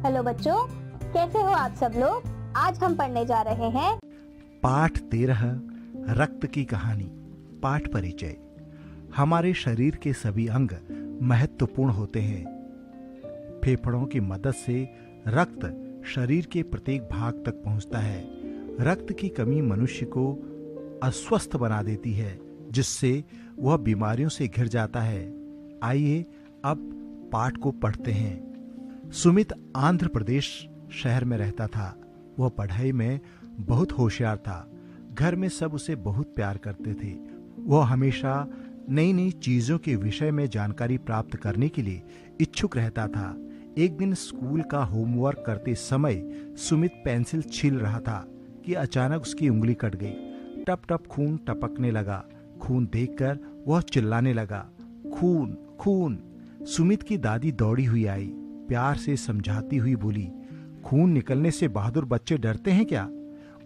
Hello बच्चों, कैसे हो आप सब लोग। आज हम पढ़ने जा रहे हैं पाठ 13 रक्त की कहानी। पाठ परिचय। हमारे शरीर के सभी अंग महत्वपूर्ण होते हैं। फेफड़ों की मदद से रक्त शरीर के प्रत्येक भाग तक पहुंचता है। रक्त की कमी मनुष्य को अस्वस्थ बना देती है, जिससे वह बीमारियों से घिर जाता है। आइए अब पाठ को पढ़ते हैं। सुमित आंध्र प्रदेश शहर में रहता था। वह पढ़ाई में बहुत होशियार था। घर में सब उसे बहुत प्यार करते थे। वह हमेशा नई नई चीजों के विषय में जानकारी प्राप्त करने के लिए इच्छुक रहता था। एक दिन स्कूल का होमवर्क करते समय सुमित पेंसिल छील रहा था कि अचानक उसकी उंगली कट गई। टप टप खून टपकने लगा। खून देखकर वह चिल्लाने लगा, खून खून। सुमित की दादी दौड़ी हुई आई, प्यार से समझाती हुई बोली, खून निकलने से बहादुर बच्चे डरते हैं क्या।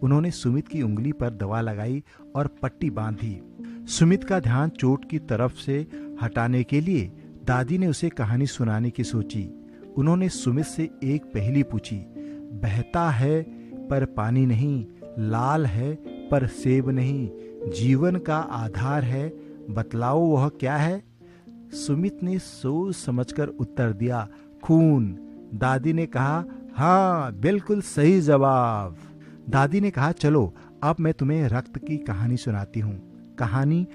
उन्होंने सुमित की उंगली पर दवा लगाई और पट्टी बांधी। सुमित का ध्यान चोट की तरफ से हटाने के लिए दादी ने उसे कहानी सुनाने की सोची। उन्होंने सुमित से एक पहेली पूछी, बहता है पर पानी नहीं, लाल है पर सेब नहीं, जीवन का आधार है, बतलाओ वह क्या है। सुमित ने सोच समझकर उत्तर दिया, खून। दादी ने कहा, हाँ बिल्कुल सही जवाब। दादी ने कहा, चलो अब मैं तुम्हें रक्त की कहानी सुनाती हूँ। कहानी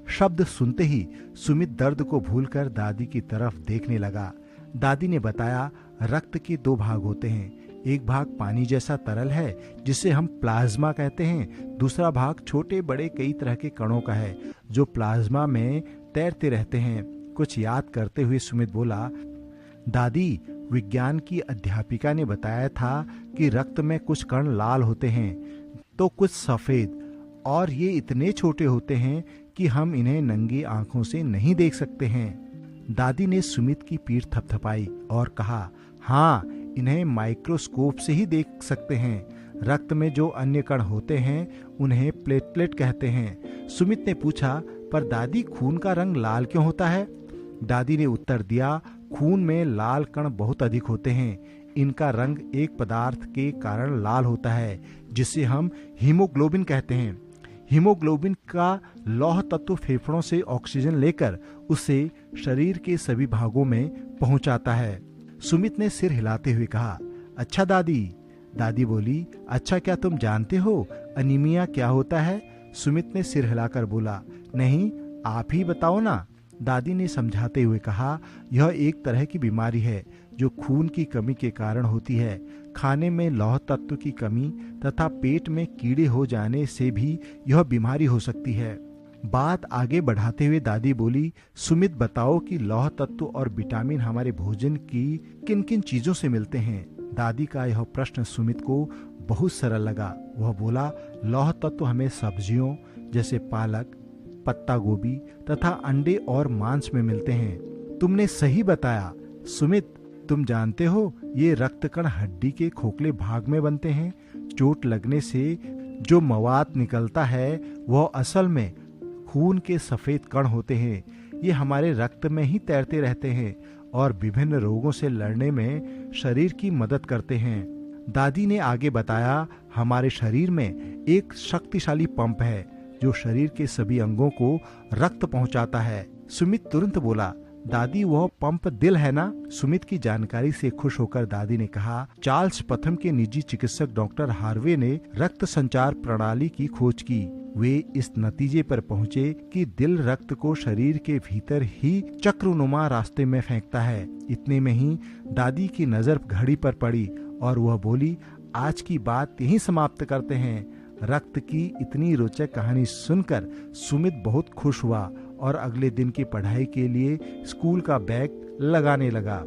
शब्द सुनते ही सुमित दर्द को भूलकर दादी की तरफ देखने लगा। दादी ने बताया, रक्त के दो भाग होते हैं। एक भाग पानी जैसा तरल है जिसे हम प्लाज्मा कहते हैं। दूसरा भाग छोटे बड़े कई तरह के कणों का है जो प्लाज्मा में तैरते रहते हैं। कुछ याद करते हुए सुमित बोला, दादी, विज्ञान की अध्यापिका ने बताया था कि रक्त में कुछ कण लाल होते हैं तो कुछ सफेद, और ये इतने छोटे होते हैं कि हम इन्हें नंगी आंखों से नहीं देख सकते हैं। दादी ने सुमित की पीठ थपथपाई और कहा, हाँ इन्हें माइक्रोस्कोप से ही देख सकते हैं। रक्त में जो अन्य कण होते हैं उन्हें प्लेटलेट कहते हैं। सुमित ने पूछा, पर दादी खून का रंग लाल क्यों होता है। दादी ने उत्तर दिया, खून में लाल कण बहुत अधिक होते हैं। इनका रंग एक पदार्थ के कारण लाल होता है जिसे हम हीमोग्लोबिन कहते हैं। हीमोग्लोबिन का लौह तत्व फेफड़ों से ऑक्सीजन लेकर उसे शरीर के सभी भागों में पहुंचाता है। सुमित ने सिर हिलाते हुए कहा, अच्छा दादी। दादी बोली, अच्छा क्या तुम जानते हो अनीमिया क्या होता है। सुमित ने सिर हिलाकर बोला, नहीं आप ही बताओ ना। दादी ने समझाते हुए कहा, यह एक तरह की बीमारी है जो खून की कमी के कारण होती है। खाने में लौह तत्व की कमी तथा पेट में कीड़े हो जाने से भी यह बीमारी हो सकती है। बात आगे बढ़ाते हुए दादी बोली, सुमित बताओ कि लौह तत्व और विटामिन हमारे भोजन की किन किन चीजों से मिलते हैं। दादी का यह प्रश्न सुमित को बहुत सरल लगा। वह बोला, लौह तत्व हमें सब्जियों जैसे पालक, पत्ता गोभी तथा अंडे और मांस में मिलते हैं। तुमने सही बताया। सुमित, तुम जानते हो ये रक्त कण हड्डी के खोखले भाग में बनते हैं। चोट लगने से जो मवाद निकलता है वह असल में खून के सफेद कण होते हैं। ये हमारे रक्त में ही तैरते रहते हैं और विभिन्न रोगों से लड़ने में शरीर की मदद करते हैं। दादी ने आगे बताया, हमारे शरीर में एक शक्तिशाली पंप है जो शरीर के सभी अंगों को रक्त पहुंचाता है। सुमित तुरंत बोला, दादी वह पंप दिल है ना। सुमित की जानकारी से खुश होकर दादी ने कहा, चार्ल्स प्रथम के निजी चिकित्सक डॉक्टर हार्वे ने रक्त संचार प्रणाली की खोज की। वे इस नतीजे पर पहुंचे कि दिल रक्त को शरीर के भीतर ही चक्रनुमा रास्ते में फेंकता है। इतने में ही दादी की नजर घड़ी पर पड़ी और वह बोली, आज की बात यहीं समाप्त करते हैं। रक्त की इतनी रोचक कहानी सुनकर सुमित बहुत खुश हुआ और अगले दिन की पढ़ाई के लिए स्कूल का बैग लगाने लगा।